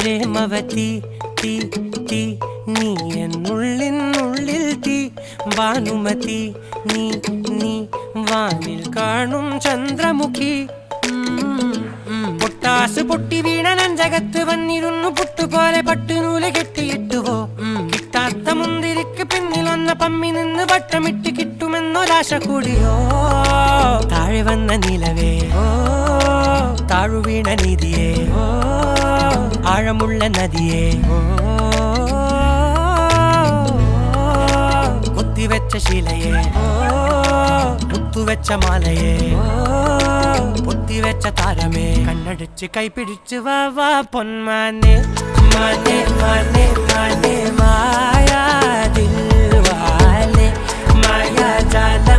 പ്രേമവതി തീ തീ നീ എന്നുള്ളിൽ തീ ഭാനുമതി നീ നീ വാനിൽ കാണും ചന്ദ്രമുഖി പൊട്ടാസ് പൊട്ടി വീണ നഞ്ചകത്ത് വന്നിരുന്നു പുട്ടുപോലെ പട്ടുനൂല് കെട്ടിയിട്ടുവോ കിട്ടാത്ത മുന്തിരിക്ക് പിന്നിലൊന്ന പമ്മി നിന്ന് വട്ടമിട്ട് കിട്ടുമെന്നൊരാശ കൂടിയോ താഴെ വന്ന നിലവേ ഓ താഴുവീണ നിധിയേ ഓ ആഴമുള്ള നദിയേ ഓ കുത്തിവെച്ച ശിലയേ ഓ മുത്തുവെച്ച മാലയേ പൊത്തിവെച്ച താരമേ കണ്ണടിച്ച് കൈപിടിച്ച് വാ വാ പൊന്മാനെ മാനെ മാനെ മാനെ മായാ ദിൽവാലെ മായാ ജാല